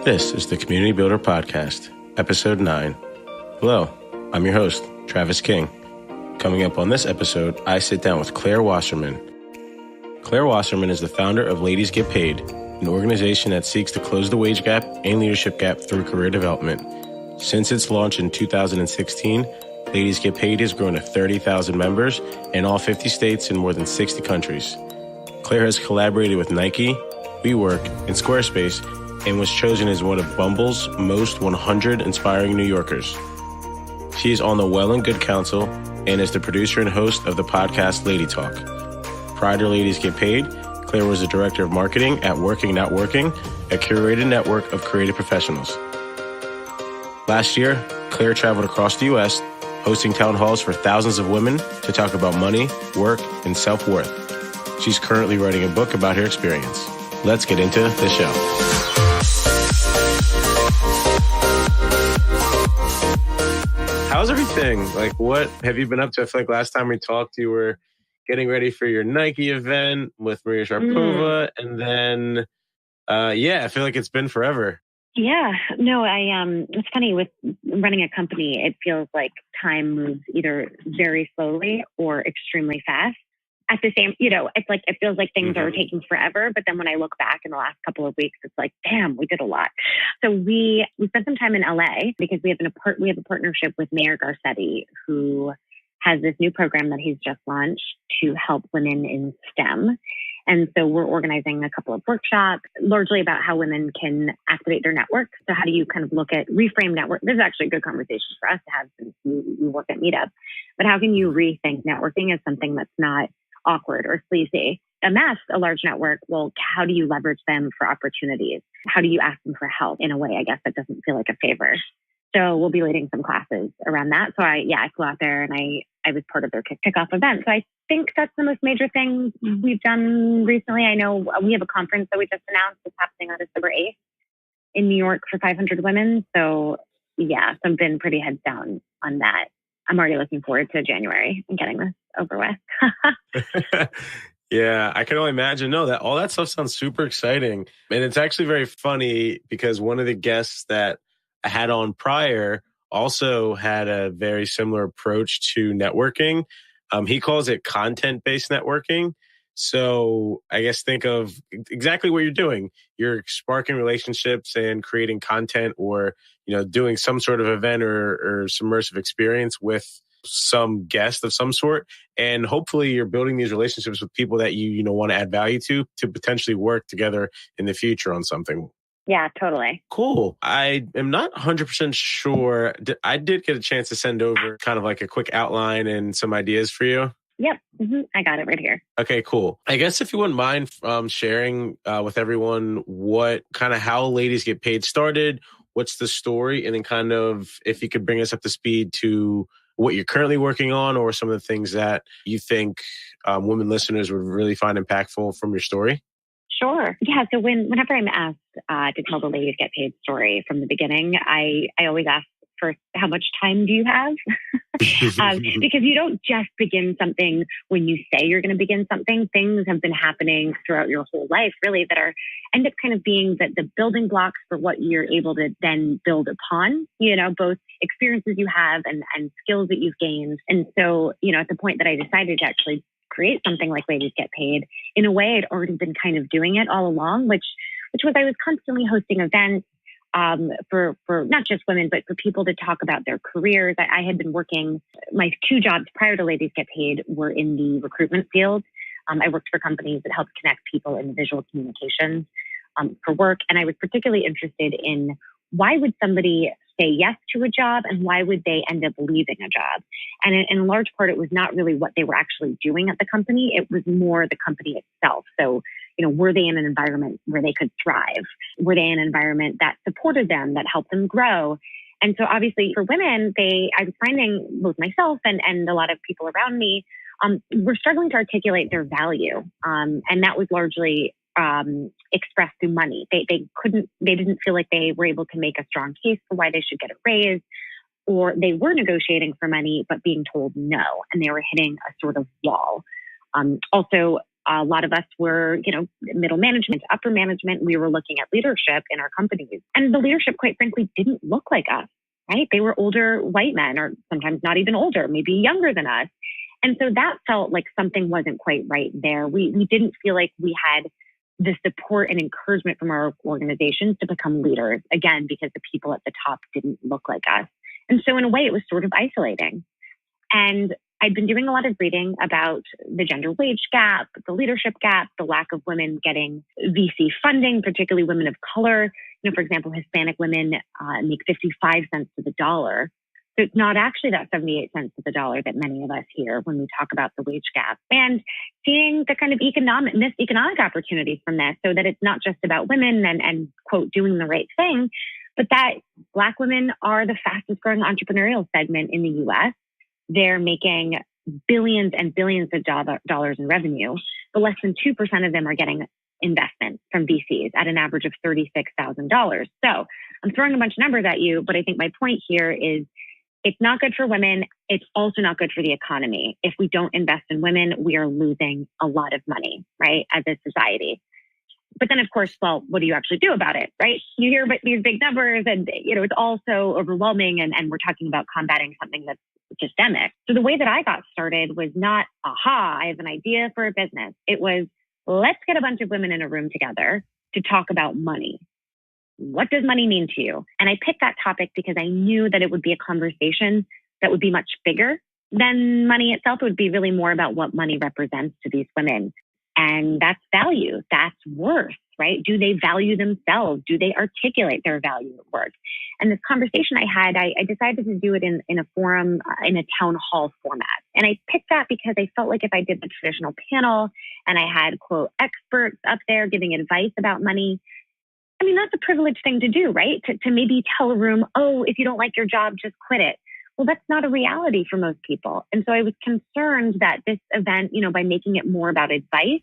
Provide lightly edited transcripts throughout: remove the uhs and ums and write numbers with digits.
This is the Community Builder Podcast, Episode 9. Hello, I'm your host, Travis King. Coming up on this episode, I sit down with Claire Wasserman. Claire Wasserman is the founder of Ladies Get Paid, an organization that seeks to close the wage gap and leadership gap through career development. Since its launch in 2016, Ladies Get Paid has grown to 30,000 members in all 50 states and more than 60 countries. Claire has collaborated with Nike, WeWork, and Squarespace, and was chosen as one of Bumble's most 100 inspiring New Yorkers. She is on the Well and Good Council and is the producer and host of the podcast Lady Talk. Prior to Ladies Get Paid, Claire was the director of marketing at Working Not Working, a curated network of creative professionals. Last year, Claire traveled across the U.S., hosting town halls for thousands of women to talk about money, work, and self-worth. She's currently writing a book about her experience. Let's get into the show. How's everything? What have you been up to? I feel like last time we talked, you were getting ready for your Nike event with Maria Sharapova. And then, I feel like it's been forever. Yeah, no, it's funny with running a company, it feels like time moves either very slowly or extremely fast. At the same, it feels like things are taking forever. But then when I look back in the last couple of weeks, it's like, damn, we did a lot. So we spent some time in LA because we have a partnership with Mayor Garcetti, who has this new program that he's just launched to help women in STEM. And so we're organizing a couple of workshops, largely about how women can activate their network. So how do you kind of look at reframe network? This is actually a good conversation for us to have since you work at Meetup. But how can you rethink networking as something that's not awkward or sleazy? Amass a large network. Well, how do you leverage them for opportunities? How do you ask them for help in a way, I guess, that doesn't feel like a favor? So we'll be leading some classes around that. So I flew out there and I was part of their kickoff event. So I think that's the most major thing we've done recently. I know we have a conference that we just announced. It's happening on December 8th in New York for 500 women. So I've been pretty heads down on that. I'm already looking forward to January and getting this over with. Yeah, I can only imagine. No, all that stuff sounds super exciting. And it's actually very funny because one of the guests that I had on prior also had a very similar approach to networking. He calls it content-based networking. So I guess think of exactly what you're doing. You're sparking relationships and creating content or, doing some sort of event or submersive experience with some guest of some sort. And hopefully you're building these relationships with people that you want to add value to potentially work together in the future on something. Yeah, totally. Cool. I am not 100% sure. I did get a chance to send over kind of like a quick outline and some ideas for you. Yep. I got it right here. Okay, cool. I guess if you wouldn't mind sharing with everyone what kind of how Ladies Get Paid started, what's the story, and then kind of if you could bring us up to speed to what you're currently working on or some of the things that you think women listeners would really find impactful from your story. Sure. Yeah. So whenever I'm asked to tell the Ladies Get Paid story from the beginning, I always ask first, how much time do you have? Because you don't just begin something when you say you're going to begin something. Things have been happening throughout your whole life, really, that end up kind of being the building blocks for what you're able to then build upon, both experiences you have and skills that you've gained. And so, at the point that I decided to actually create something like Ladies Get Paid, in a way, I'd already been kind of doing it all along, which was I was constantly hosting events for not just women, but for people to talk about their careers. I had been working, my two jobs prior to Ladies Get Paid were in the recruitment field. I worked for companies that helped connect people in visual communications for work. And I was particularly interested in why would somebody say yes to a job and why would they end up leaving a job? And in large part, it was not really what they were actually doing at the company. It was more the company itself. So, were they in an environment where they could thrive? Were they in an environment that supported them, that helped them grow? And so obviously for women, I was finding both myself and a lot of people around me were struggling to articulate their value. And that was largely expressed through money. They didn't feel like they were able to make a strong case for why they should get a raise, or they were negotiating for money, but being told no, and they were hitting a sort of wall. Also, A lot of us were, middle management, upper management. We were looking at leadership in our companies. And the leadership, quite frankly, didn't look like us, right? They were older white men, or sometimes not even older, maybe younger than us. And so that felt like something wasn't quite right there. We didn't feel like we had the support and encouragement from our organizations to become leaders, again, because the people at the top didn't look like us. And so in a way, it was sort of isolating. And I'd been doing a lot of reading about the gender wage gap, the leadership gap, the lack of women getting VC funding, particularly women of color. For example, Hispanic women make 55 cents to the dollar. So it's not actually that 78 cents to the dollar that many of us hear when we talk about the wage gap. And seeing the kind of missed economic opportunities from this, so that it's not just about women and quote, doing the right thing, but that Black women are the fastest growing entrepreneurial segment in the US. They're making billions and billions of dollars in revenue, but less than 2% of them are getting investment from VCs at an average of $36,000. So I'm throwing a bunch of numbers at you, but I think my point here is it's not good for women. It's also not good for the economy. If we don't invest in women, we are losing a lot of money, right, as a society. But then, of course, well, what do you actually do about it, right? You hear about these big numbers and, it's all so overwhelming, and we're talking about combating something that's systemic. So the way that I got started was not, I have an idea for a business. It was, let's get a bunch of women in a room together to talk about money. What does money mean to you? And I picked that topic because I knew that it would be a conversation that would be much bigger than money itself. It would be really more about what money represents to these women. And that's value, that's worth, right? Do they value themselves? Do they articulate their value at work? And this conversation I had, I decided to do it in a forum, in a town hall format. And I picked that because I felt like if I did the traditional panel and I had, quote, experts up there giving advice about money, that's a privileged thing to do, right? To maybe tell a room, if you don't like your job, just quit it. Well, that's not a reality for most people. And so I was concerned that this event, by making it more about advice,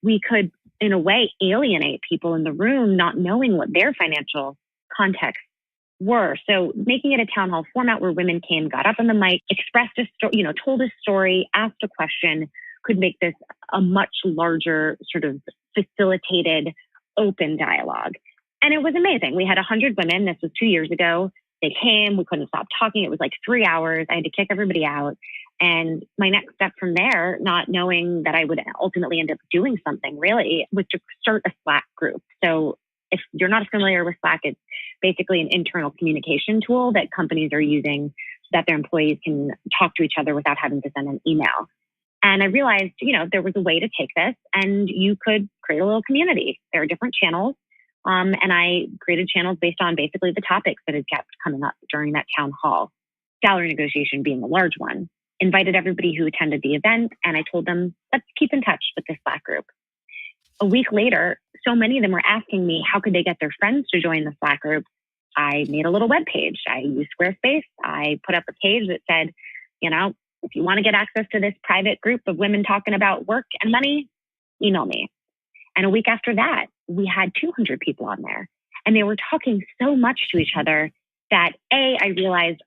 we could, in a way, alienate people in the room, not knowing what their financial contexts were. So making it a town hall format where women came, got up on the mic, expressed a story, told a story, asked a question, could make this a much larger sort of facilitated, open dialogue. And it was amazing. We had 100 women. This was 2 years ago. They came. We couldn't stop talking. It was like 3 hours. I had to kick everybody out. And my next step from there, not knowing that I would ultimately end up doing something really, was to start a Slack group. So if you're not familiar with Slack, it's basically an internal communication tool that companies are using so that their employees can talk to each other without having to send an email. And I realized, there was a way to take this and you could create a little community. There are different channels. And I created channels based on basically the topics that had kept coming up during that town hall, salary negotiation being a large one. Invited everybody who attended the event, and I told them, let's keep in touch with this Slack group. A week later, so many of them were asking me, how could they get their friends to join the Slack group? I made a little web page. I used Squarespace. I put up a page that said, if you want to get access to this private group of women talking about work and money, email me. And a week after that, we had 200 people on there, and they were talking so much to each other that I realized,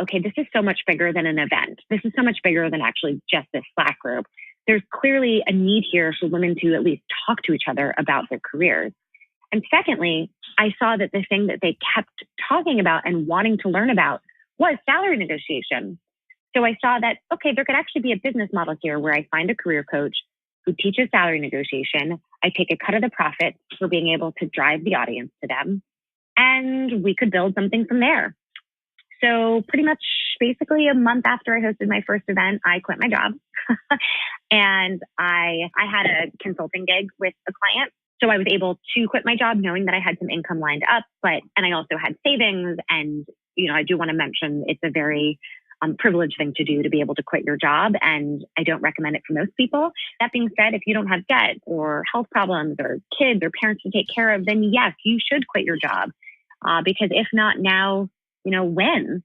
okay, this is so much bigger than an event. This is so much bigger than actually just this Slack group. There's clearly a need here for women to at least talk to each other about their careers. And secondly, I saw that the thing that they kept talking about and wanting to learn about was salary negotiation. So I saw that, okay, there could actually be a business model here where I find a career coach who teaches salary negotiation. I take a cut of the profit for being able to drive the audience to them. And we could build something from there. So pretty much basically a month after I hosted my first event, I quit my job. And I had a consulting gig with a client. So I was able to quit my job knowing that I had some income lined up, and I also had savings. And, I do want to mention it's a very privileged thing to do to be able to quit your job. And I don't recommend it for most people. That being said, if you don't have debt or health problems or kids or parents to take care of, then yes, you should quit your job. Because if not now, when?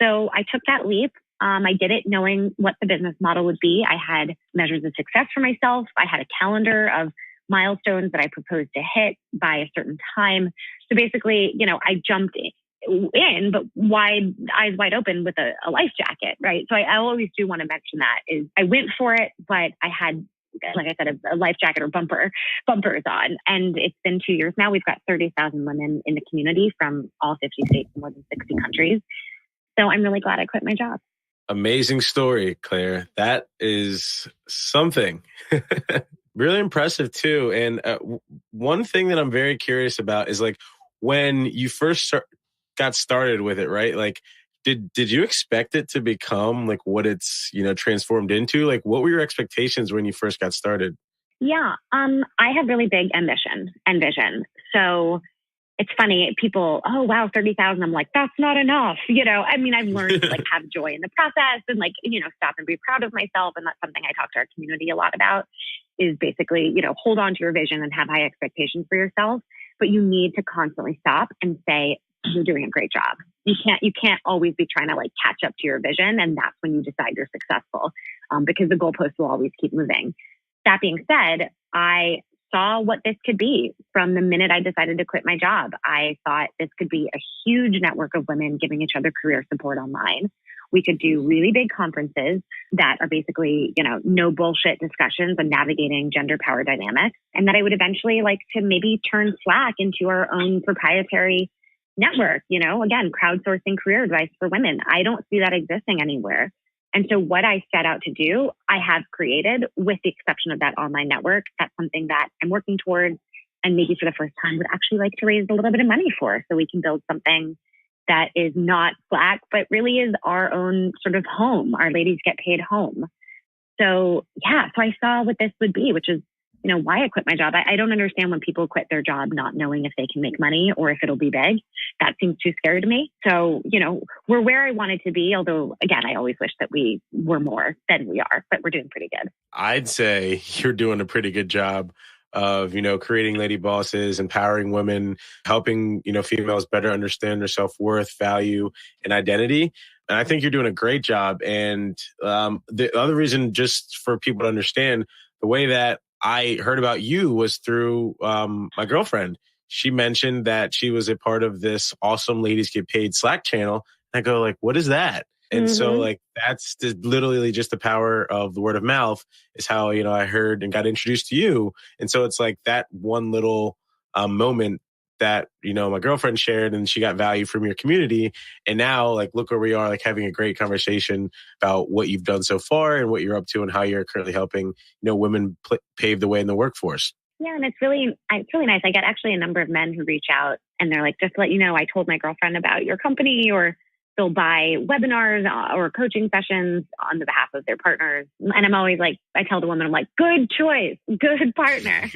So I took that leap. I did it knowing what the business model would be. I had measures of success for myself. I had a calendar of milestones that I proposed to hit by a certain time. So basically, I jumped in, but eyes wide open with a life jacket, right? So I always do want to mention that is I went for it, but I had like I said, a life jacket or bumpers on. And it's been 2 years now. We've got 30,000 women in the community from all 50 states and more than 60 countries. So I'm really glad I quit my job. Amazing story, Claire. That is something. Really impressive too. And one thing that I'm very curious about is like when you first got started with it, right? Like, did you expect it to become like what it's, transformed into? Like, what were your expectations when you first got started? Yeah, I have really big ambition and vision. So it's funny, people, oh, wow, 30,000. I'm like, that's not enough. I've learned to like have joy in the process and like, stop and be proud of myself. And that's something I talk to our community a lot about is basically, hold on to your vision and have high expectations for yourself. But you need to constantly stop and say, you're doing a great job. You can't always be trying to like catch up to your vision. And that's when you decide you're successful because the goalposts will always keep moving. That being said, I saw what this could be from the minute I decided to quit my job. I thought this could be a huge network of women giving each other career support online. We could do really big conferences that are basically, no bullshit discussions on navigating gender power dynamics. And that I would eventually like to maybe turn Slack into our own proprietary network, again, crowdsourcing career advice for women. I don't see that existing anywhere. And so what I set out to do, I have created with the exception of that online network. That's something that I'm working towards and maybe for the first time would actually like to raise a little bit of money for so we can build something that is not Slack, but really is our own sort of home, our ladies get paid home. So I saw what this would be, which is, why I quit my job. I don't understand when people quit their job not knowing if they can make money or if it'll be big. That seems too scary to me. So, we're where I wanted to be. Although, again, I always wish that we were more than we are, but we're doing pretty good. I'd say you're doing a pretty good job of, creating lady bosses, empowering women, helping, females better understand their self-worth, value, and identity. And I think you're doing a great job. And the other reason, just for people to understand, the way that I heard about you was through my girlfriend. She mentioned that she was a part of this awesome Ladies Get Paid Slack channel. And I go like, what is that? And so like, that's literally just the power of the word of mouth is how, I heard and got introduced to you. And so it's like that one little moment that, my girlfriend shared and she got value from your community. And now like, look where we are, like having a great conversation about what you've done so far and what you're up to and how you're currently helping, women pave the way in the workforce. Yeah. And it's really nice. I get actually a number of men who reach out and they're like, just to let you know, I told my girlfriend about your company, or they'll buy webinars or coaching sessions on the behalf of their partners. And I'm always like, I tell the woman, I'm like, good choice, good partner.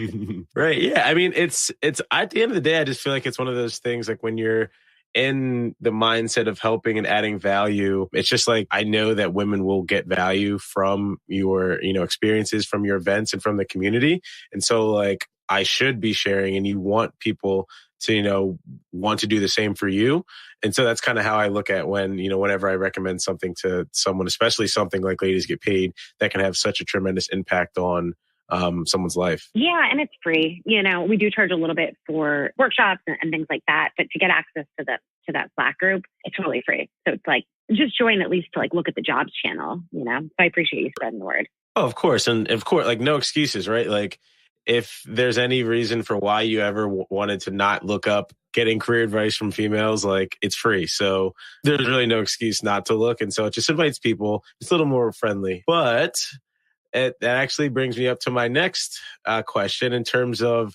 Right. Yeah. I mean, it's at the end of the day, I just feel like it's one of those things like when you're in the mindset of helping and adding value, it's just like, I know that women will get value from your, experiences, from your events and from the community. And so like, I should be sharing and you want people to, want to do the same for you. And so that's kind of how I look at when, whenever I recommend something to someone, especially something like Ladies Get Paid that can have such a tremendous impact on someone's life. Yeah. And it's free. We do charge a little bit for workshops and things like that, but to get access to that Slack group, it's totally free. So it's like, just join at least to like look at the jobs channel, So I appreciate you spreading the word. Oh, of course. And of course, like no excuses, right? Like if there's any reason for why you ever wanted to not look up getting career advice from females, like it's free. So there's really no excuse not to look. And so it just invites people. It's a little more friendly, but that actually brings me up to my next question in terms of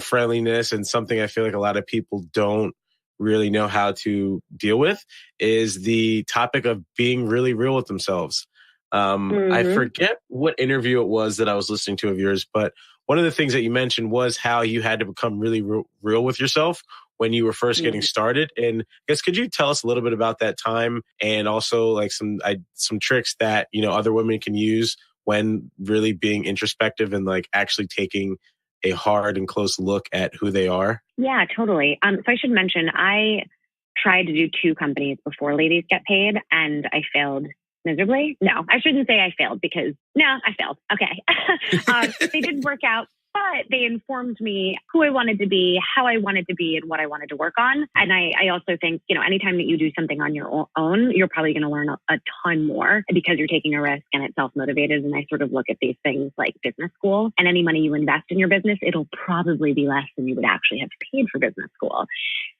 friendliness, and something I feel like a lot of people don't really know how to deal with is the topic of being really real with themselves. I forget what interview it was that I was listening to of yours, but one of the things that you mentioned was how you had to become really real with yourself when you were first getting started. And I guess, could you tell us a little bit about that time and also like some tricks that, other women can use when really being introspective and like actually taking a hard and close look at who they are? Yeah, totally. So I should mention, I tried to do 2 companies before Ladies Get Paid and I failed miserably. No, I shouldn't say I failed because I failed. Okay. They didn't work out, but they informed me who I wanted to be, how I wanted to be, and what I wanted to work on. And I also think, anytime that you do something on your own, you're probably going to learn a ton more because you're taking a risk and it's self-motivated. And I sort of look at these things like business school, and any money you invest in your business, it'll probably be less than you would actually have paid for business school.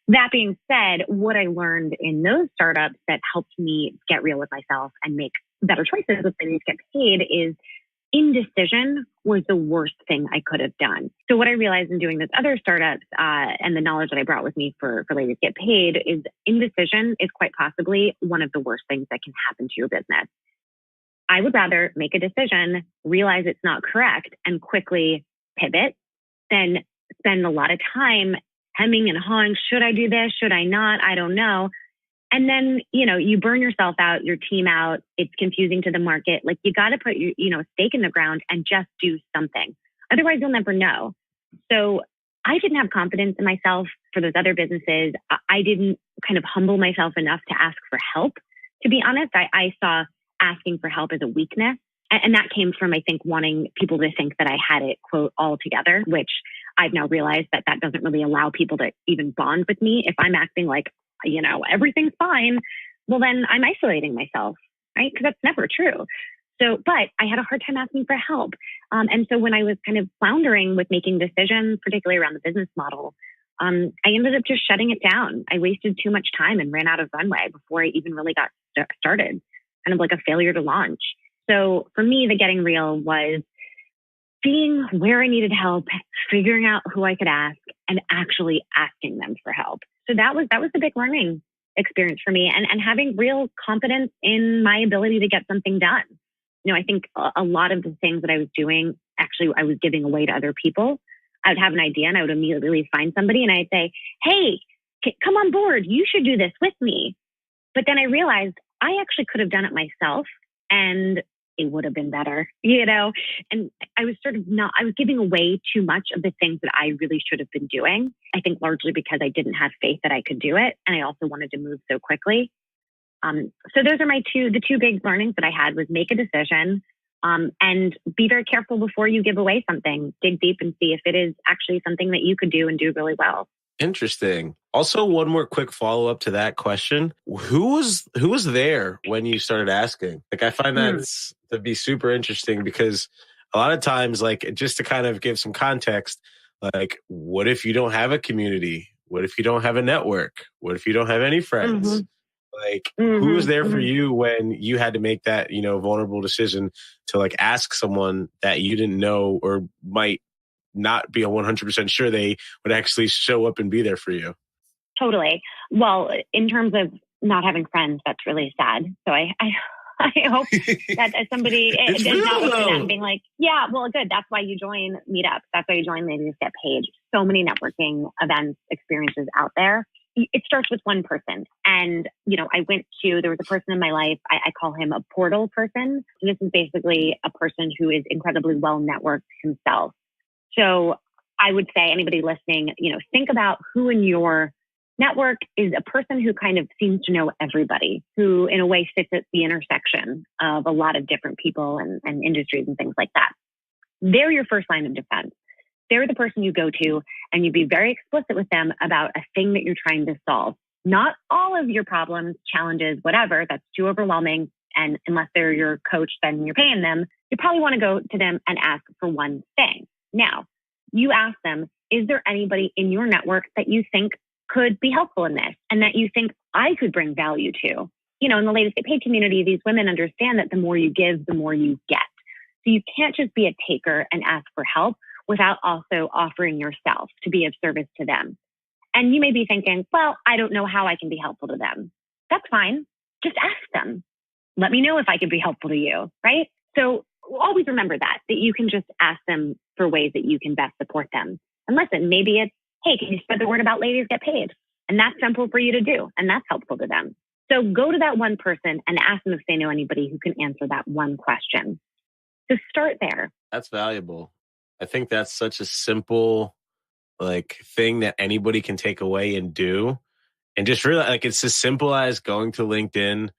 That being said, what I learned in those startups that helped me get real with myself and make better choices with Ladies Get Paid is indecision was the worst thing I could have done. So what I realized in doing this other startups and the knowledge that I brought with me for Ladies Get Paid is indecision is quite possibly one of the worst things that can happen to your business. I would rather make a decision, realize it's not correct, and quickly pivot than spend a lot of time hemming and hawing. Should I do this? Should I not? I don't know. And then, you burn yourself out, your team out. It's confusing to the market. Like, you got to put your, stake in the ground and just do something. Otherwise, you'll never know. So I didn't have confidence in myself for those other businesses. I didn't kind of humble myself enough to ask for help. To be honest, I saw asking for help as a weakness. And that came from, I think, wanting people to think that I had it, quote, all together, which I've now realized that doesn't really allow people to even bond with me. If I'm acting like, everything's fine, well, then I'm isolating myself, right? Because that's never true. So, but I had a hard time asking for help. And so when I was kind of floundering with making decisions, particularly around the business model, I ended up just shutting it down. I wasted too much time and ran out of runway before I even really got started, kind of like a failure to launch. So for me, the getting real was seeing where I needed help, figuring out who I could ask, and actually asking them for help. So that was the big learning experience for me, and having real confidence in my ability to get something done. I think a lot of the things that I was doing, actually, I was giving away to other people. I would have an idea and I would immediately find somebody and I'd say, hey, come on board. You should do this with me. But then I realized I actually could have done it myself and it would have been better, and I was I was giving away too much of the things that I really should have been doing. I think largely because I didn't have faith that I could do it. And I also wanted to move so quickly. So those are the two big learnings that I had was make a decision, and be very careful before you give away something. Dig deep and see if it is actually something that you could do and do really well. Interesting. Also, one more quick follow-up to that question. Who was there when you started asking? Like, I find that to be super interesting because a lot of times, like, just to kind of give some context, like, what if you don't have a community? What if you don't have a network? What if you don't have any friends? Like, who was there for you when you had to make that, vulnerable decision to, like, ask someone that you didn't know or might not be 100% sure they would actually show up and be there for you? Totally. Well, in terms of not having friends, that's really sad. So I hope that as somebody is not looking at that and being like, yeah, well, good. That's why you join meetups. That's why you join Ladies Get Paid. So many networking events, experiences out there. It starts with one person. And, there was a person in my life, I call him a portal person. This is basically a person who is incredibly well networked himself. So I would say anybody listening, think about who in your network is a person who kind of seems to know everybody, who in a way sits at the intersection of a lot of different people and industries and things like that. They're your first line of defense. They're the person you go to and you be very explicit with them about a thing that you're trying to solve. Not all of your problems, challenges, whatever, that's too overwhelming. And unless they're your coach, then you're paying them. You probably want to go to them and ask for one thing. Now, you ask them, is there anybody in your network that you think could be helpful in this and that you think I could bring value to? In the Ladies Get Paid community, these women understand that the more you give, the more you get. So you can't just be a taker and ask for help without also offering yourself to be of service to them. And you may be thinking, well, I don't know how I can be helpful to them. That's fine. Just ask them. Let me know if I can be helpful to you, right? So always remember that you can just ask them for ways that you can best support them. And listen, maybe it's, hey, can you spread the word about Ladies Get Paid? And that's simple for you to do. And that's helpful to them. So go to that one person and ask them if they know anybody who can answer that one question. So start there. That's valuable. I think that's such a simple, thing that anybody can take away and do. And just realize, it's as simple as going to LinkedIn,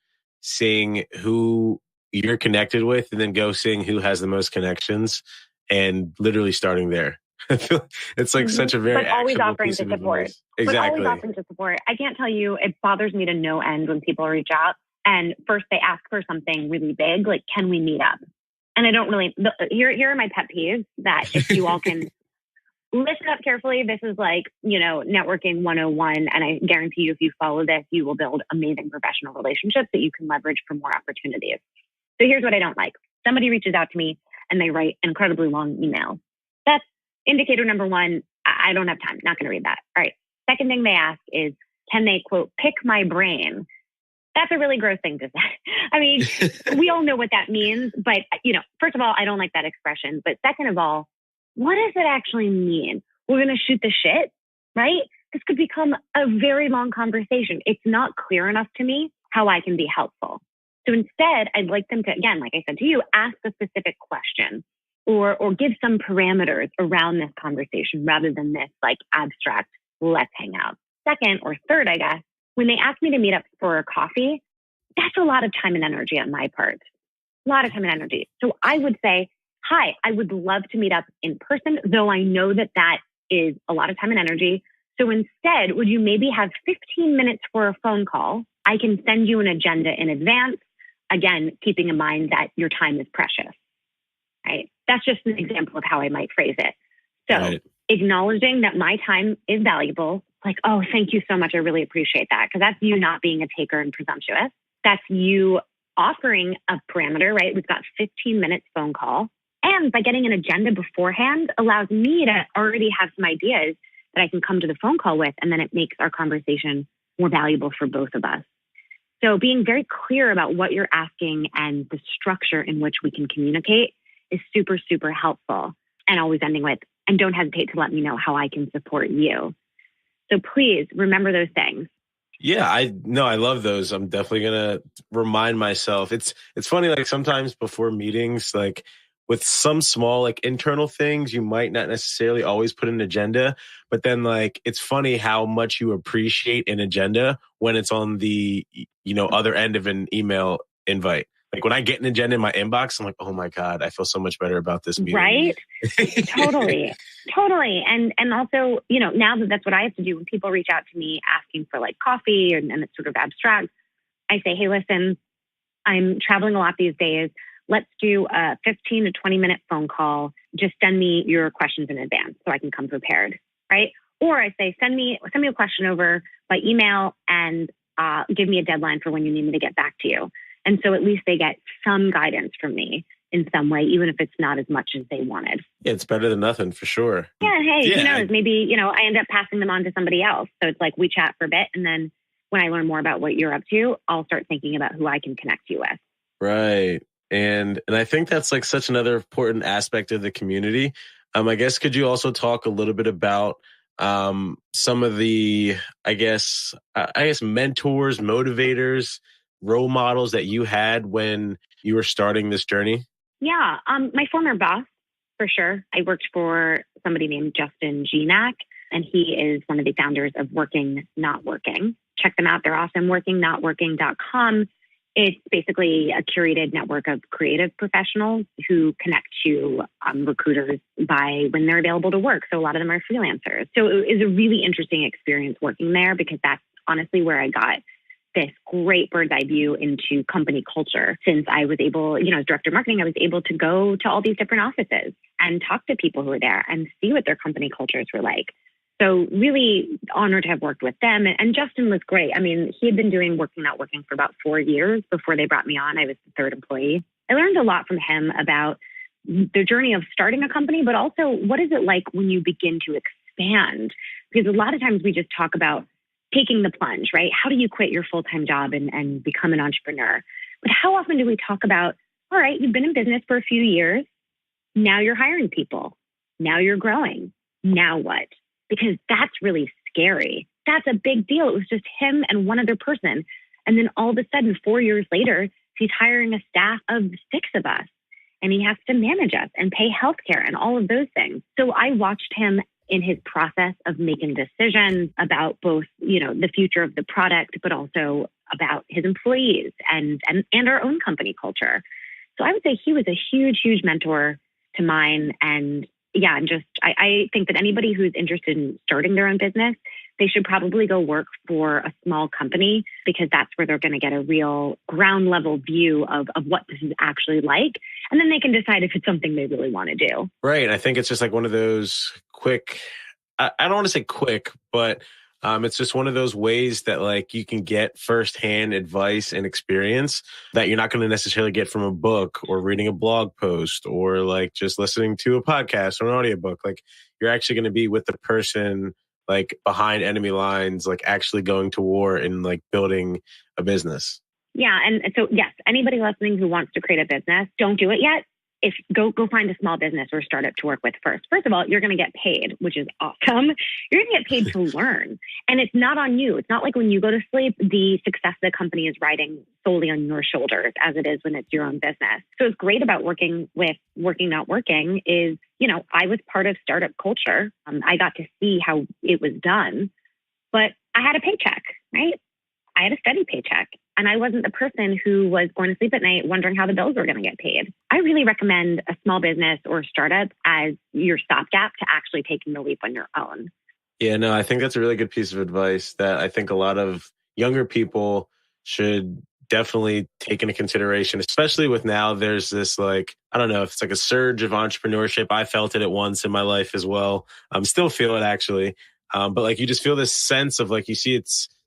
seeing who you're connected with, and then go seeing who has the most connections and literally starting there. I feel it's like such a very but always actionable offering piece to of support. advice. Exactly. But always offering to support. I can't tell you, it bothers me to no end when people reach out and first they ask for something really big, like, can we meet up? And I don't really, here are my pet peeves that if you all can listen up carefully, this is like, networking 101. And I guarantee you, if you follow this, you will build amazing professional relationships that you can leverage for more opportunities. So here's what I don't like. Somebody reaches out to me and they write an incredibly long email. That's indicator number one. I don't have time. Not going to read that. All right. Second thing they ask is, can they, quote, pick my brain? That's a really gross thing to say. I mean, we all know what that means. But, first of all, I don't like that expression. But second of all, what does it actually mean? We're going to shoot the shit, right? This could become a very long conversation. It's not clear enough to me how I can be helpful. So instead, I'd like them to, again, like I said to you, ask a specific question or give some parameters around this conversation rather than this like abstract, let's hang out. Second or third, I guess, when they ask me to meet up for a coffee, that's a lot of time and energy on my part. A lot of time and energy. So I would say, hi, I would love to meet up in person, though I know that that is a lot of time and energy. So instead, would you maybe have 15 minutes for a phone call? I can send you an agenda in advance. Again, keeping in mind that your time is precious, right? That's just an example of how I might phrase it. So acknowledging that my time is valuable, like, oh, thank you so much. I really appreciate that. Because that's you not being a taker and presumptuous. That's you offering a parameter, right? We've got 15 minutes phone call. And by getting an agenda beforehand allows me to already have some ideas that I can come to the phone call with. And then it makes our conversation more valuable for both of us. So being very clear about what you're asking and the structure in which we can communicate is super, super helpful. And always ending with, and don't hesitate to let me know how I can support you. So please remember those things. Yeah, I love those. I'm definitely going to remind myself. It's funny, like sometimes before meetings, like with some small like internal things, you might not necessarily always put an agenda, but then like it's funny how much you appreciate an agenda when it's on the other end of an email invite. Like when I get an agenda in my inbox, I'm like, oh my God, I feel so much better about this meeting. Right? Totally. And also, now that's what I have to do when people reach out to me asking for like coffee and it's sort of abstract. I say, hey, listen, I'm traveling a lot these days. Let's do a 15 to 20 minute phone call. Just send me your questions in advance so I can come prepared, right? Or I say, send me a question over by email and give me a deadline for when you need me to get back to you. And so at least they get some guidance from me in some way, even if it's not as much as they wanted. Yeah, it's better than nothing for sure. Yeah, hey, who knows? Maybe, I end up passing them on to somebody else. So it's like we chat for a bit. And then when I learn more about what you're up to, I'll start thinking about who I can connect you with. Right. And I think that's like such another important aspect of the community. I guess, could you also talk a little bit about some of the, I guess mentors, motivators, role models that you had when you were starting this journey? Yeah. My former boss, for sure. I worked for somebody named Justin Genak, and he is one of the founders of Working, Not Working. Check them out. They're awesome. workingnotworking.com. It's basically a curated network of creative professionals who connect to recruiters by when they're available to work. So a lot of them are freelancers. So it was a really interesting experience working there because that's honestly where I got this great bird's eye view into company culture. Since I was able, as director of marketing, I was able to go to all these different offices and talk to people who were there and see what their company cultures were like. So really honored to have worked with them. And Justin was great. I mean, he had been doing Working, Not Working for about 4 years before they brought me on. I was the third employee. I learned a lot from him about the journey of starting a company, but also what is it like when you begin to expand? Because a lot of times we just talk about taking the plunge, right? How do you quit your full-time job and become an entrepreneur? But how often do we talk about, all right, you've been in business for a few years. Now you're hiring people. Now you're growing. Now what? Because that's really scary. That's a big deal. It was just him and one other person. And then all of a sudden, 4 years later, he's hiring a staff of 6 of us. And he has to manage us and pay healthcare and all of those things. So I watched him in his process of making decisions about both, the future of the product, but also about his employees and our own company culture. So I would say he was a huge, huge mentor to mine. And yeah, and just I think that anybody who's interested in starting their own business, they should probably go work for a small company because that's where they're going to get a real ground level view of what this is actually like. And then they can decide if it's something they really want to do. Right. I think it's just like one of those quick, I don't want to say quick, but it's just one of those ways that like you can get firsthand advice and experience that you're not going to necessarily get from a book or reading a blog post or like just listening to a podcast or an audiobook. Like you're actually going to be with the person like behind enemy lines, like actually going to war and like building a business. Yeah. And so, yes, anybody listening who wants to create a business, don't do it yet. If go find a small business or startup to work with first. First of all, you're going to get paid, which is awesome. You're going to get paid to learn. And it's not on you. It's not like when you go to sleep, the success of the company is riding solely on your shoulders as it is when it's your own business. So what's great about working with Working Not Working is, I was part of startup culture. I got to see how it was done, but I had a paycheck, right? I had a steady paycheck. And I wasn't the person who was going to sleep at night wondering how the bills were going to get paid. I really recommend a small business or startup as your stopgap to actually taking the leap on your own. Yeah, no, I think that's a really good piece of advice that I think a lot of younger people should definitely take into consideration, especially with now there's this like, I don't know if it's like a surge of entrepreneurship. I felt it at once in my life as well. Still feel it actually. But like you just feel this sense of like, you see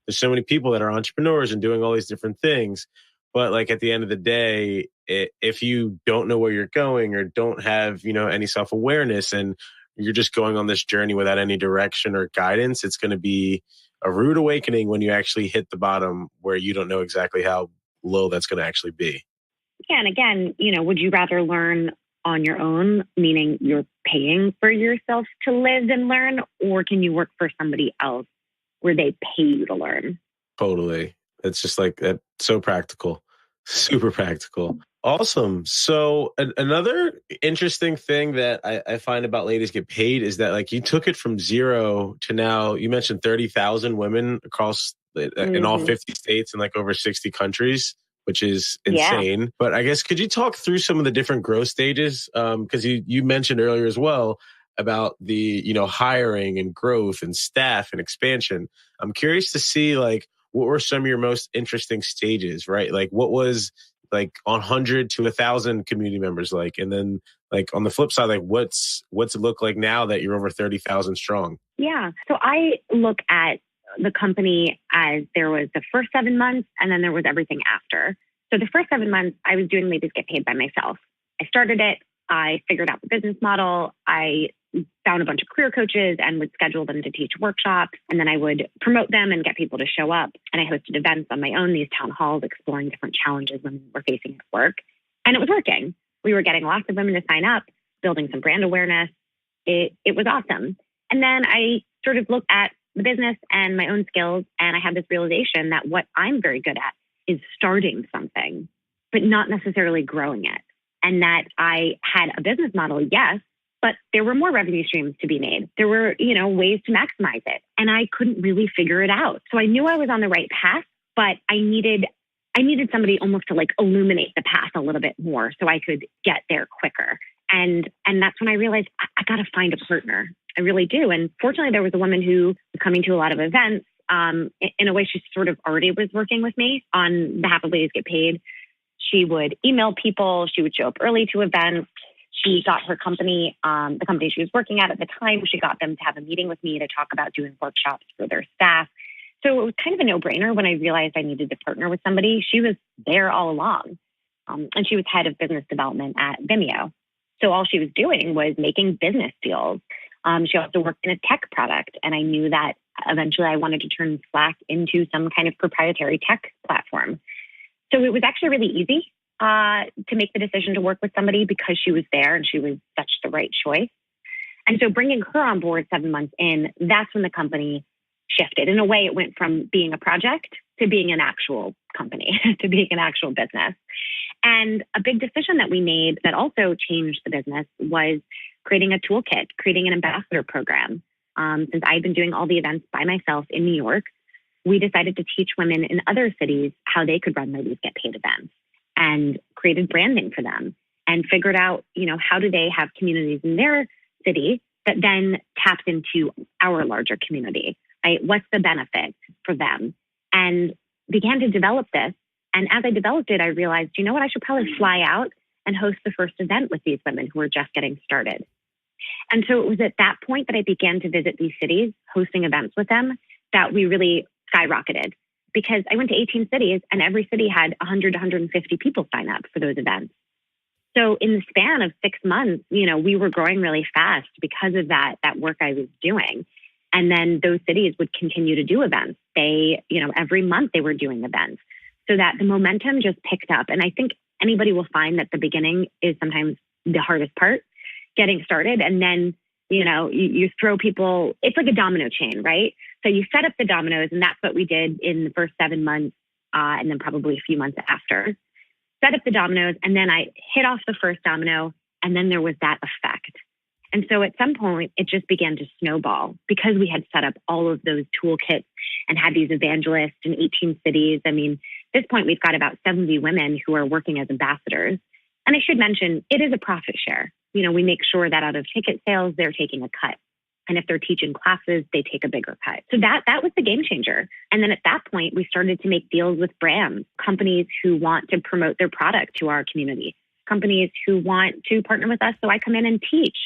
there's so many people that are entrepreneurs and doing all these different things. But like at the end of the day, if you don't know where you're going or don't have, any self-awareness and you're just going on this journey without any direction or guidance, it's going to be a rude awakening when you actually hit the bottom where you don't know exactly how low that's going to actually be. Yeah. And again, would you rather learn on your own, meaning you're paying for yourself to live and learn, or can you work for somebody else where they pay you to learn? Totally. It's just like so practical, super practical. Awesome. So another interesting thing that I find about Ladies Get Paid is that like you took it from zero to now, you mentioned 30,000 women across in all 50 states and like over 60 countries, which is insane. Yeah. But I guess, could you talk through some of the different growth stages? Because you mentioned earlier as well about the, hiring and growth and staff and expansion. I'm curious to see like, what were some of your most interesting stages, right? Like what was like 100 to 1,000 community members like? And then like on the flip side, like what's it look like now that you're over 30,000 strong? Yeah. So I look at the company as there was the first 7 months and then there was everything after. So the first 7 months I was doing Ladies Get Paid by myself. I started it. I figured out the business model. I found a bunch of career coaches and would schedule them to teach workshops. And then I would promote them and get people to show up. And I hosted events on my own, these town halls, exploring different challenges women were facing at work. And it was working. We were getting lots of women to sign up, building some brand awareness. It was awesome. And then I sort of looked at the business and my own skills. And I had this realization that what I'm very good at is starting something, but not necessarily growing it. And that I had a business model, yes, but there were more revenue streams to be made. There were, ways to maximize it. And I couldn't really figure it out. So I knew I was on the right path, but I needed somebody almost to like illuminate the path a little bit more so I could get there quicker. And that's when I realized I got to find a partner. I really do. And fortunately, there was a woman who was coming to a lot of events. In a way, she sort of already was working with me on behalf of Ladies Get Paid. She would email people. She would show up early to events. She got her company, the company she was working at the time, she got them to have a meeting with me to talk about doing workshops for their staff. So it was kind of a no-brainer when I realized I needed to partner with somebody. She was there all along. And she was head of business development at Vimeo. So all she was doing was making business deals. She also worked in a tech product. And I knew that eventually I wanted to turn Slack into some kind of proprietary tech platform. So it was actually really easy to make the decision to work with somebody because she was there and she was such the right choice. And so bringing her on board 7 months in, that's when the company shifted. In a way, it went from being a project to being an actual company, to being an actual business. And a big decision that we made that also changed the business was creating a toolkit, creating an ambassador program. Since I'd been doing all the events by myself in New York, we decided to teach women in other cities how they could run Ladies Get Paid events and created branding for them and figured out, how do they have communities in their city that then taps into our larger community, right? What's the benefit for them? And began to develop this. And as I developed it, I realized, you know what, I should probably fly out and host the first event with these women who were just getting started. And so it was at that point that I began to visit these cities, hosting events with them, that we really skyrocketed. Because I went to 18 cities and every city had 100 to 150 people sign up for those events. So in the span of 6 months, we were growing really fast because of that work I was doing. And then those cities would continue to do events. They, every month they were doing events so that the momentum just picked up. And I think anybody will find that the beginning is sometimes the hardest part, getting started. And then, you throw people, it's like a domino chain, right? So you set up the dominoes, and that's what we did in the first 7 months, and then probably a few months after. Set up the dominoes, and then I hit off the first domino, and then there was that effect. And so at some point, it just began to snowball because we had set up all of those toolkits and had these evangelists in 18 cities. I mean, at this point, we've got about 70 women who are working as ambassadors. And I should mention, it is a profit share. We make sure that out of ticket sales, they're taking a cut. And if they're teaching classes, they take a bigger cut. So that was the game changer. And then at that point, we started to make deals with brands, companies who want to promote their product to our community, companies who want to partner with us so I come in and teach,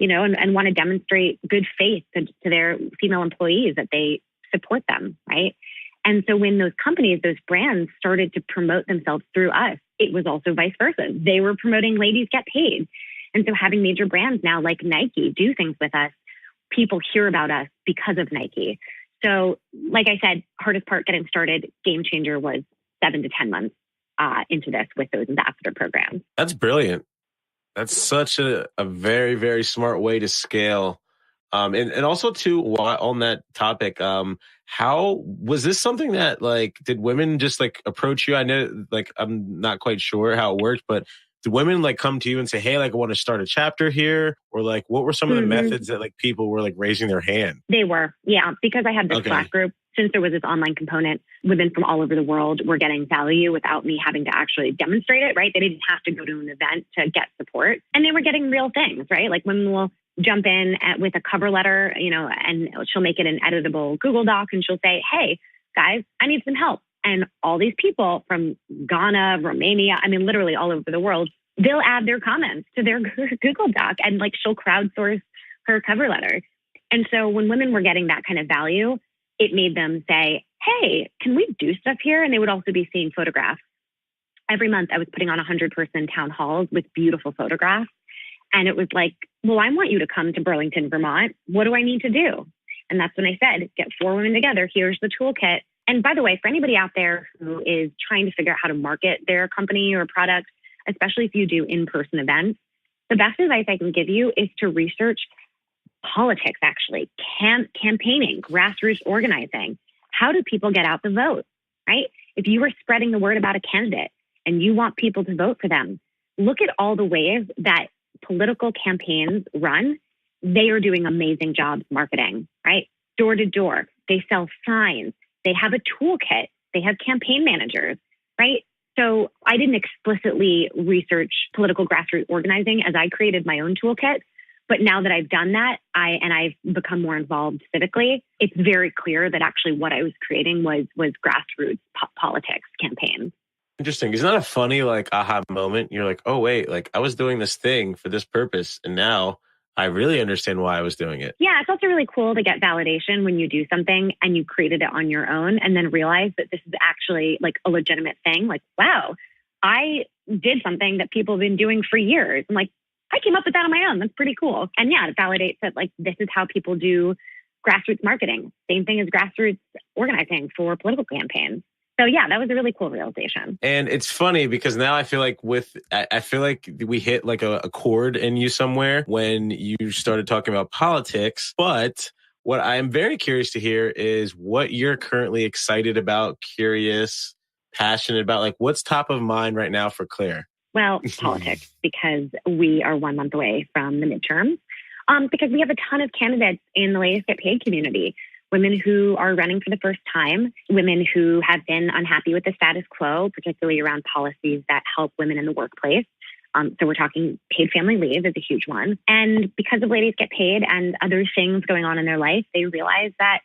and want to demonstrate good faith to their female employees that they support them, right? And so when those companies, those brands started to promote themselves through us, it was also vice versa. They were promoting Ladies Get Paid. And so having major brands now like Nike do things with us, people hear about us because of Nike. So like I said, hardest part getting started, game changer was 7 to 10 months into this with those ambassador programs. That's brilliant. That's such a very, very smart way to scale. And also too, while on that topic, how was this something that did women just approach you? I know I'm not quite sure how it worked, but did women come to you and say, hey, I want to start a chapter here? Or what were some of the methods that people were raising their hand? They were, yeah, because I had this Slack group. Since there was this online component, women from all over the world were getting value without me having to actually demonstrate it, right? They didn't have to go to an event to get support. And they were getting real things, right? Like women will jump in with a cover letter, and she'll make it an editable Google Doc and she'll say, hey, guys, I need some help. And all these people from Ghana, Romania, literally all over the world, they'll add their comments to their Google Doc and she'll crowdsource her cover letter. And so when women were getting that kind of value, it made them say, hey, can we do stuff here? And they would also be seeing photographs. Every month I was putting on 100-person town halls with beautiful photographs. And it was like, well, I want you to come to Burlington, Vermont. What do I need to do? And that's when I said, get 4 women together. Here's the toolkit. And by the way, for anybody out there who is trying to figure out how to market their company or product, especially if you do in-person events, the best advice I can give you is to research politics, actually, campaigning, grassroots organizing. How do people get out the vote, right? If you are spreading the word about a candidate and you want people to vote for them, look at all the ways that political campaigns run. They are doing amazing jobs marketing, right? Door to door. They sell signs. They have a toolkit. They have campaign managers, right? So I didn't explicitly research political grassroots organizing as I created my own toolkit. But now that I've done that, I've become more involved civically, it's very clear that actually what I was creating was grassroots politics campaigns. Interesting. Isn't that a funny aha moment? You're like, oh wait, I was doing this thing for this purpose, and now I really understand why I was doing it. Yeah, it's also really cool to get validation when you do something and you created it on your own, and then realize that this is actually a legitimate thing. Wow, I did something that people have been doing for years. I'm like, I came up with that on my own. That's pretty cool. And yeah, it validates that this is how people do grassroots marketing. Same thing as grassroots organizing for political campaigns. So yeah, that was a really cool realization. And it's funny because now I feel like we hit a chord in you somewhere when you started talking about politics. But what I'm very curious to hear is what you're currently excited about, curious, passionate about. What's top of mind right now for Claire? Well, politics, because we are 1 month away from the midterms, because we have a ton of candidates in the Ladies Get Paid community, women who are running for the first time, women who have been unhappy with the status quo, particularly around policies that help women in the workplace. So we're talking paid family leave is a huge one. And because of Ladies Get Paid and other things going on in their life, they realize that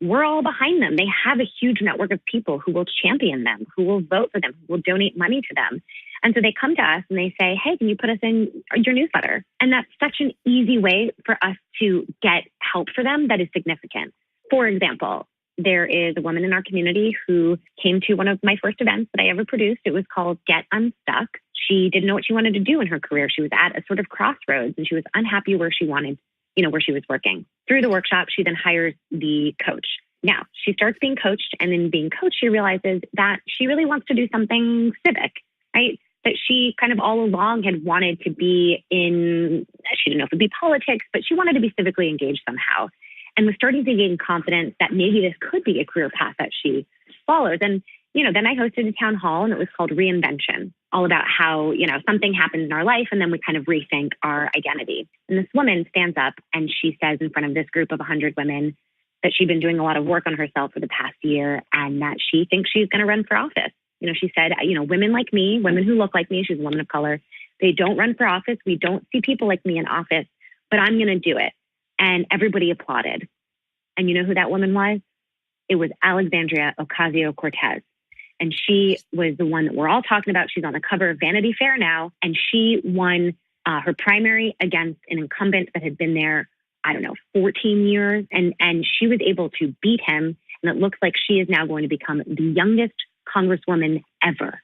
we're all behind them. They have a huge network of people who will champion them, who will vote for them, who will donate money to them. And so they come to us and they say, hey, can you put us in your newsletter? And that's such an easy way for us to get help for them that is significant. For example, there is a woman in our community who came to one of my first events that I ever produced. It was called Get Unstuck. She didn't know what she wanted to do in her career. She was at a sort of crossroads and she was unhappy where she wanted, where she was working. Through the workshop, she then hires the coach. Now, she starts being coached, and in being coached, she realizes that she really wants to do something civic, right? That she kind of all along had wanted to be in, she didn't know if it would be politics, but she wanted to be civically engaged somehow, and was starting to gain confidence that maybe this could be a career path that she follows. And, then I hosted a town hall, and it was called Reinvention, all about how, something happens in our life, and then we kind of rethink our identity. And this woman stands up and she says in front of this group of 100 women that she'd been doing a lot of work on herself for the past year and that she thinks she's going to run for office. She said, women like me, women who look like me, she's a woman of color, they don't run for office. We don't see people like me in office, but I'm going to do it. And everybody applauded. And you know who that woman was? It was Alexandria Ocasio-Cortez. And she was the one that we're all talking about. She's on the cover of Vanity Fair now. And she won her primary against an incumbent that had been there, 14 years. And she was able to beat him. And it looks like she is now going to become the youngest congresswoman ever.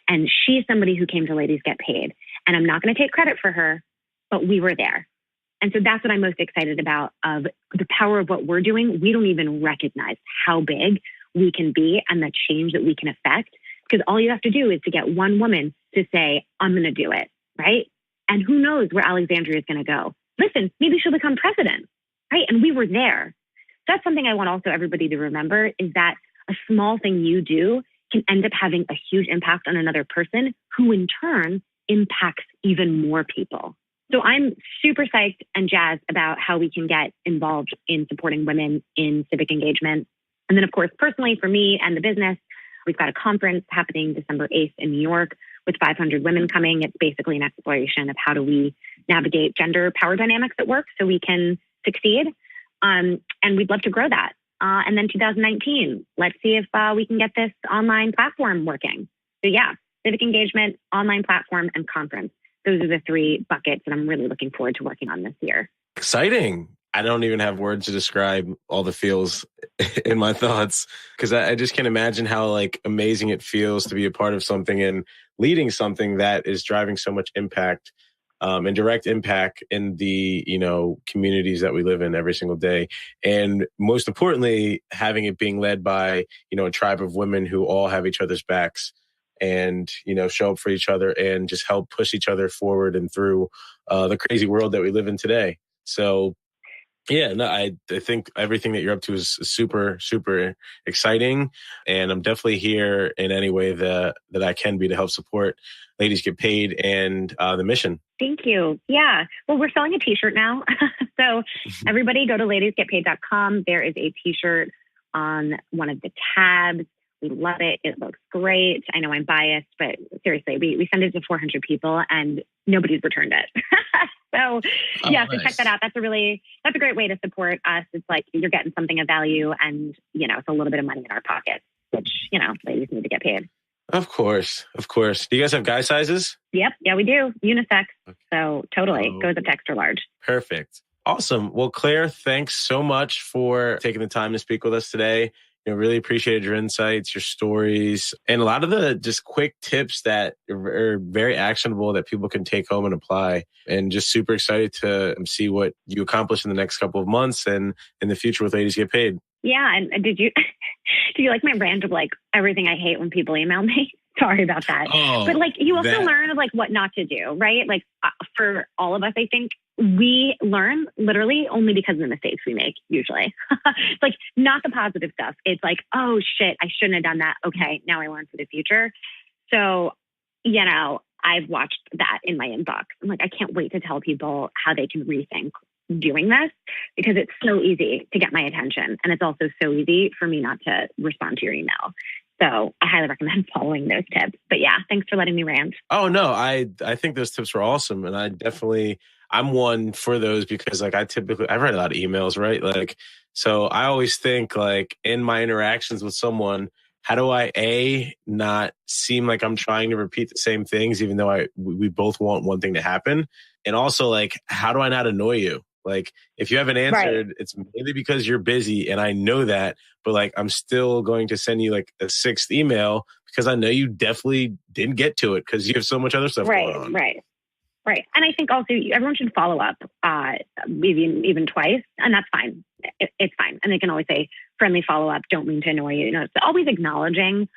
And she's somebody who came to Ladies Get Paid. And I'm not going to take credit for her, but we were there. And so that's what I'm most excited about, of the power of what we're doing. We don't even recognize how big we can be and the change that we can affect, because all you have to do is to get one woman to say, I'm going to do it, right? And who knows where Alexandria is going to go. Listen, maybe she'll become president, right? And we were there. That's something I want also everybody to remember, is that a small thing you do can end up having a huge impact on another person, who in turn impacts even more people. So I'm super psyched and jazzed about how we can get involved in supporting women in civic engagement. And then, of course, personally for me and the business, we've got a conference happening December 8th in New York with 500 women coming. It's basically an exploration of how do we navigate gender power dynamics at work so we can succeed. And we'd love to grow that. And then 2019, let's see if we can get this online platform working. So yeah, civic engagement, online platform, and conference. Those are the three buckets that I'm really looking forward to working on this year. Exciting. I don't even have words to describe all the feels in my thoughts, because I just can't imagine how amazing it feels to be a part of something and leading something that is driving so much impact and direct impact in the, communities that we live in every single day. And most importantly, having it being led by, a tribe of women who all have each other's backs and, show up for each other and just help push each other forward and through the crazy world that we live in today. So yeah, no, I think everything that you're up to is super, super exciting. And I'm definitely here in any way that I can be to help support Ladies Get Paid and the mission. Thank you. Yeah. Well, we're selling a t-shirt now. So everybody go to ladiesgetpaid.com. There is a t-shirt on one of the tabs. We love it. It looks great. I know I'm biased, but seriously, we send it to 400 people and nobody's returned it. So nice. So check that out. That's a great way to support us. It's like you're getting something of value and, it's a little bit of money in our pocket, which, ladies need to get paid. Of course. Do you guys have guy sizes? Yep. Yeah, we do. Unisex. Okay. So totally goes up to extra large. Perfect. Awesome. Well, Claire, thanks so much for taking the time to speak with us today. Really appreciated your insights, your stories, and a lot of the just quick tips that are very actionable that people can take home and apply. And just super excited to see what you accomplish in the next couple of months and in the future with Ladies Get Paid. Yeah. And did you like my rant of everything I hate when people email me? Sorry about that. Oh, but you also learn what not to do, right? For all of us, I think we learn literally only because of the mistakes we make, usually. Not the positive stuff. It's oh shit, I shouldn't have done that. Okay, now I learn for the future. So, I've watched that in my inbox. I'm I can't wait to tell people how they can rethink doing this, because it's so easy to get my attention. And it's also so easy for me not to respond to your email. So I highly recommend following those tips. But yeah, thanks for letting me rant. Oh, no, I think those tips were awesome. And I'm one for those because like I write a lot of emails, right? Like, so I always think like in my interactions with someone, how do I not seem like I'm trying to repeat the same things, even though we both want one thing to happen? And also like, how do I not annoy you? Like if you haven't answered, It's mainly because you're busy and I know that, but like, I'm still going to send you like a 6th email because I know you definitely didn't get to it because you have so much other stuff going on. Right. And I think also everyone should follow up even twice, and that's fine. It's fine. And they can always say friendly follow-up, don't mean to annoy you. So always acknowledging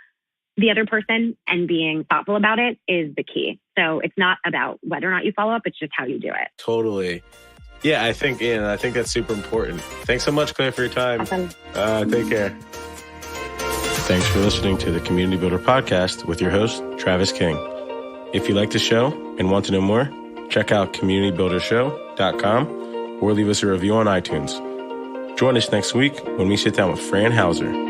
the other person and being thoughtful about it is the key. So it's not about whether or not you follow up, it's just how you do it. Totally. Yeah, I think that's super important. Thanks so much, Claire, for your time. Awesome. Take care. Thanks for listening to the Community Builder Podcast with your host, Travis King. If you like the show and want to know more, check out communitybuildershow.com or leave us a review on iTunes. Join us next week when we sit down with Fran Hauser.